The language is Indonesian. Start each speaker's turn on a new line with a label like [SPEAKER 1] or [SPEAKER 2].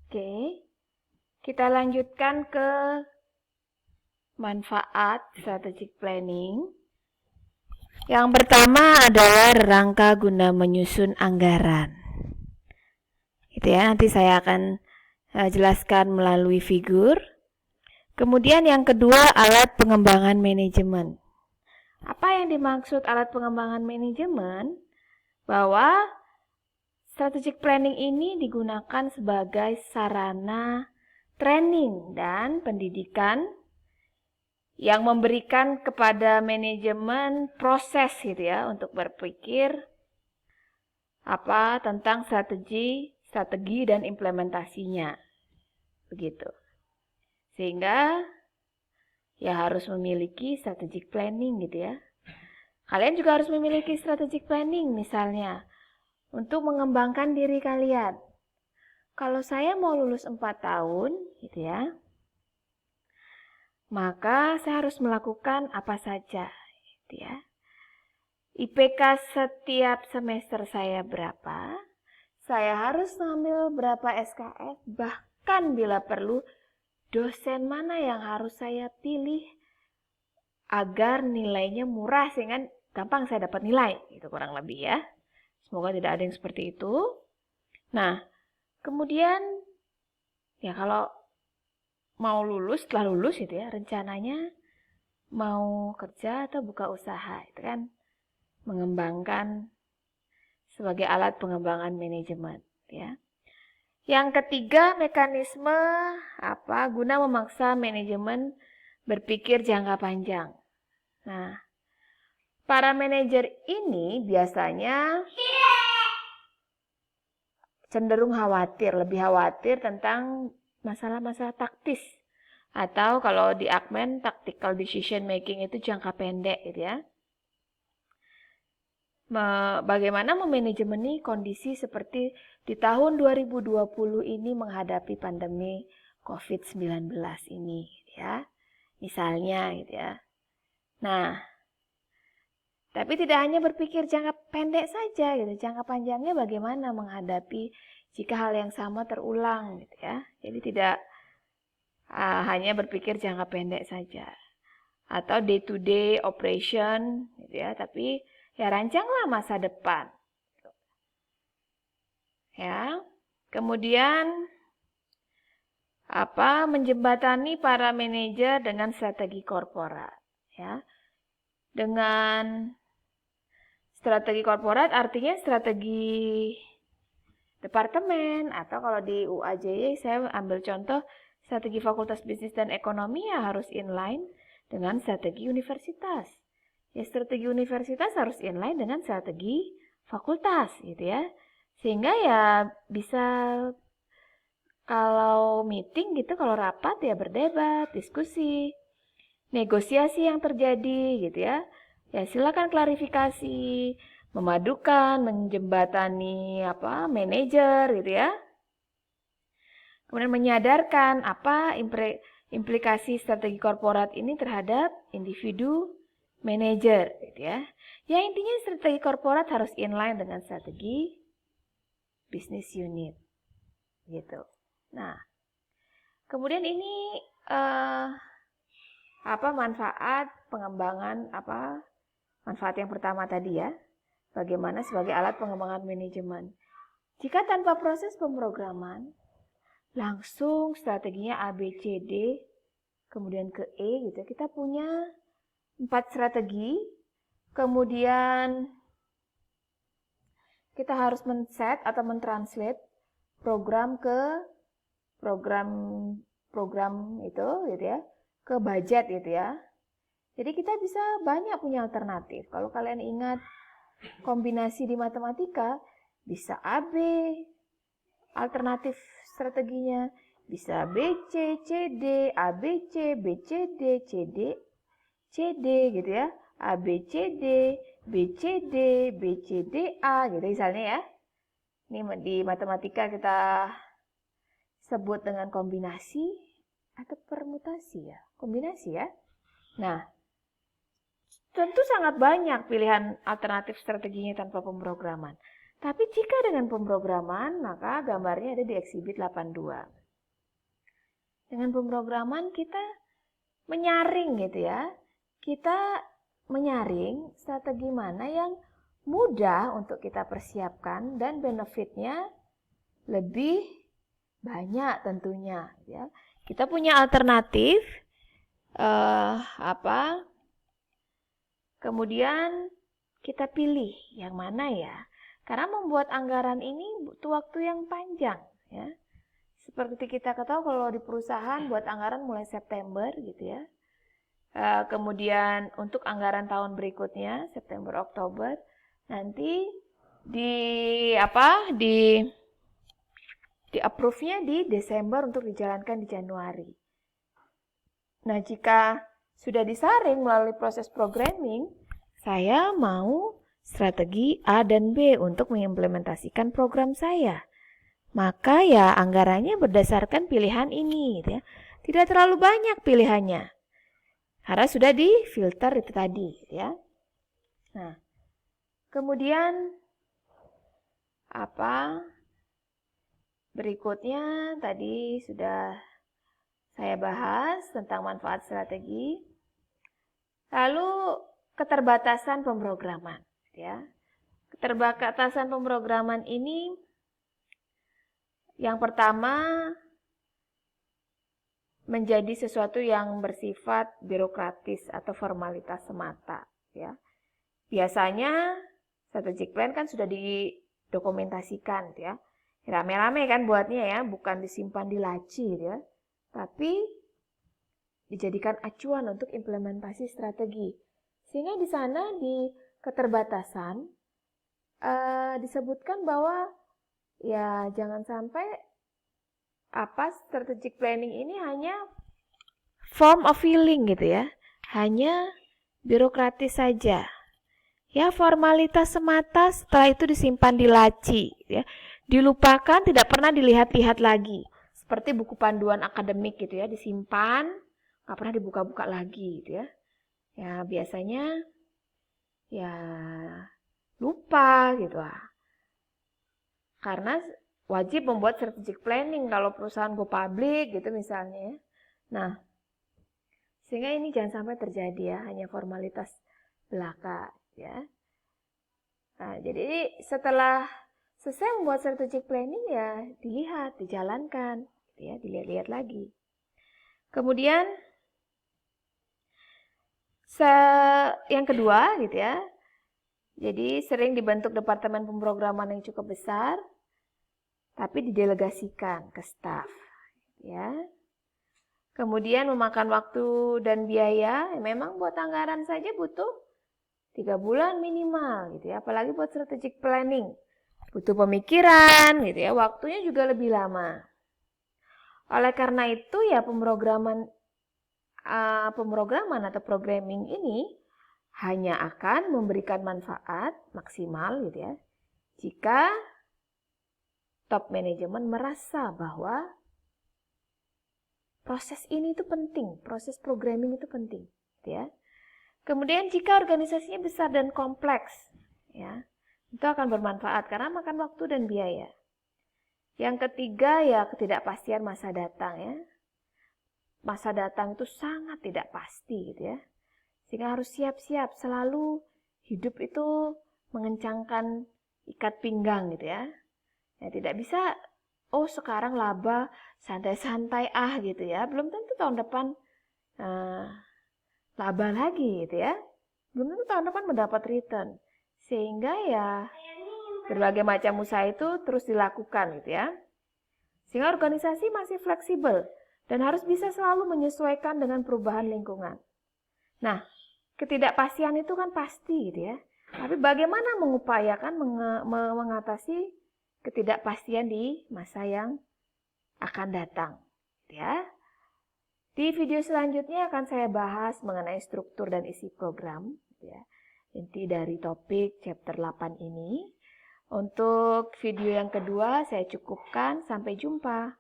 [SPEAKER 1] Oke, kita lanjutkan ke manfaat strategic planning. Yang pertama adalah rangka guna menyusun anggaran. Itu ya, nanti saya akan jelaskan melalui figur. Kemudian yang kedua, alat pengembangan manajemen. Apa yang dimaksud alat pengembangan manajemen? Bahwa strategic planning ini digunakan sebagai sarana training dan pendidikan yang memberikan kepada manajemen proses gitu ya untuk berpikir apa tentang strategi dan implementasinya. Begitu. Sehingga ya harus memiliki strategic planning gitu ya. Kalian juga harus memiliki strategic planning misalnya untuk mengembangkan diri kalian. Kalau saya mau lulus 4 tahun gitu ya, maka saya harus melakukan apa saja gitu ya. IPK setiap semester saya berapa? Saya harus ngambil berapa SKS, bahkan bila perlu dosen mana yang harus saya pilih agar nilainya murah sehingga gampang saya dapat nilai, itu kurang lebih ya. Semoga tidak ada yang seperti itu. Nah, kemudian ya kalau mau lulus, setelah lulus itu ya, rencananya mau kerja atau buka usaha, itu kan mengembangkan sebagai alat pengembangan manajemen ya. Yang ketiga, mekanisme apa guna memaksa manajemen berpikir jangka panjang. Nah, para manajer ini biasanya cenderung lebih khawatir tentang masalah-masalah taktis. Atau kalau di Ackman, tactical decision making itu jangka pendek gitu ya. Bagaimana memanajemeni kondisi seperti di tahun 2020 ini menghadapi pandemi COVID-19 ini ya. Misalnya gitu ya. Nah, tapi tidak hanya berpikir jangka pendek saja gitu. Jangka panjangnya bagaimana menghadapi jika hal yang sama terulang gitu ya. Jadi tidak hanya berpikir jangka pendek saja. Atau day to day operation gitu ya, tapi ya rancanglah masa depan. Ya. Kemudian menjembatani para manajer dengan strategi korporat, ya. Dengan strategi korporat artinya strategi departemen atau kalau di UAJY saya ambil contoh strategi Fakultas Bisnis dan Ekonomi ya harus inline dengan strategi universitas. Ya strategi universitas harus inline dengan strategi fakultas gitu ya. Sehingga ya bisa kalau meeting gitu, kalau rapat ya berdebat, diskusi, negosiasi yang terjadi gitu ya. Ya silakan klarifikasi, memadukan, menjembatani manajer gitu ya. Kemudian menyadarkan apa implikasi strategi korporat ini terhadap individu manajer gitu ya. Ya intinya strategi korporat harus inline dengan strategi business unit gitu. Nah, kemudian ini manfaat pengembangan manfaat yang pertama tadi ya. Bagaimana sebagai alat pengembangan manajemen. Jika tanpa proses pemrograman langsung strateginya A, B, C, D, kemudian ke E gitu. Kita punya 4 strategi, kemudian kita harus men-set atau men-translate program ke program itu gitu ya, ke budget gitu ya. Jadi kita bisa banyak punya alternatif. Kalau kalian ingat kombinasi di matematika, bisa AB, alternatif strateginya bisa BC, CD, ABC, BCD, CD, CD gitu ya. ABCD, BCD, BCDA gitu misalnya ya. Ini di matematika kita sebut dengan kombinasi atau permutasi ya. Kombinasi ya. Nah, tentu sangat banyak pilihan alternatif strateginya tanpa pemrograman. Tapi jika dengan pemrograman, maka gambarnya ada di eksibit 82. Dengan pemrograman kita menyaring gitu ya. Kita menyaring strategi mana yang mudah untuk kita persiapkan dan benefitnya lebih banyak tentunya ya. Kita punya alternatif kemudian kita pilih yang mana ya. Karena membuat anggaran ini butuh waktu yang panjang ya. Seperti kita ketahui kalau di perusahaan buat anggaran mulai September gitu ya. Kemudian untuk anggaran tahun berikutnya September Oktober nanti di approve-nya di Desember untuk dijalankan di Januari. Nah, jika sudah disaring melalui proses programming, saya mau strategi A dan B untuk mengimplementasikan program saya. Maka ya anggarannya berdasarkan pilihan ini gitu ya. Tidak terlalu banyak pilihannya. Karena sudah difilter itu tadi gitu ya. Nah, kemudian berikutnya tadi sudah saya bahas tentang manfaat strategi. Lalu keterbatasan pemrograman ya. Keterbatasan pemrograman ini yang pertama menjadi sesuatu yang bersifat birokratis atau formalitas semata ya. Biasanya strategic plan kan sudah didokumentasikan ya. Rame-rame kan buatnya ya, bukan disimpan di laci ya. Tapi dijadikan acuan untuk implementasi strategi. Sehingga di sana di keterbatasan disebutkan bahwa ya jangan sampai strategic planning ini hanya form of feeling gitu ya. Hanya birokratis saja. Ya formalitas semata setelah itu disimpan di laci ya. Dilupakan, tidak pernah dilihat-lihat lagi. Seperti buku panduan akademik gitu ya, disimpan, nggak pernah dibuka-buka lagi gitu ya. Ya biasanya ya lupa gitu lah. Karena wajib membuat strategic planning kalau perusahaan go public gitu misalnya ya. Nah, sehingga ini jangan sampai terjadi ya, hanya formalitas belaka ya. Nah, jadi setelah selesai membuat strategic planning ya dilihat, dijalankan gitu ya, dilihat-lihat lagi. Kemudian yang kedua gitu ya. Jadi sering dibentuk departemen pemrograman yang cukup besar tapi didelegasikan ke staf ya. Kemudian memakan waktu dan biaya, memang buat anggaran saja butuh 3 bulan minimal gitu ya, apalagi buat strategic planning. Butuh pemikiran gitu ya, waktunya juga lebih lama. Oleh karena itu ya pemrograman atau programming ini hanya akan memberikan manfaat maksimal gitu ya, jika top manajemen merasa bahwa proses ini itu penting, proses programming itu penting, gitu ya. Kemudian jika organisasinya besar dan kompleks, ya, itu akan bermanfaat karena makan waktu dan biaya. Yang ketiga ya ketidakpastian masa datang ya. Masa datang itu sangat tidak pasti, gitu ya. Sehingga harus siap-siap, selalu hidup itu mengencangkan ikat pinggang, gitu ya. Ya, tidak bisa, sekarang laba, santai-santai gitu ya. Belum tentu tahun depan laba lagi gitu ya. Belum tentu tahun depan mendapat return. Sehingga ya berbagai macam usaha itu terus dilakukan gitu ya. Sehingga organisasi masih fleksibel dan harus bisa selalu menyesuaikan dengan perubahan lingkungan. Nah, ketidakpastian itu kan pasti gitu ya. Tapi bagaimana mengupayakan mengatasi ketidakpastian di masa yang akan datang, ya. Di video selanjutnya akan saya bahas mengenai struktur dan isi program, ya. Inti dari topik chapter 8 ini. Untuk video yang kedua saya cukupkan, sampai jumpa.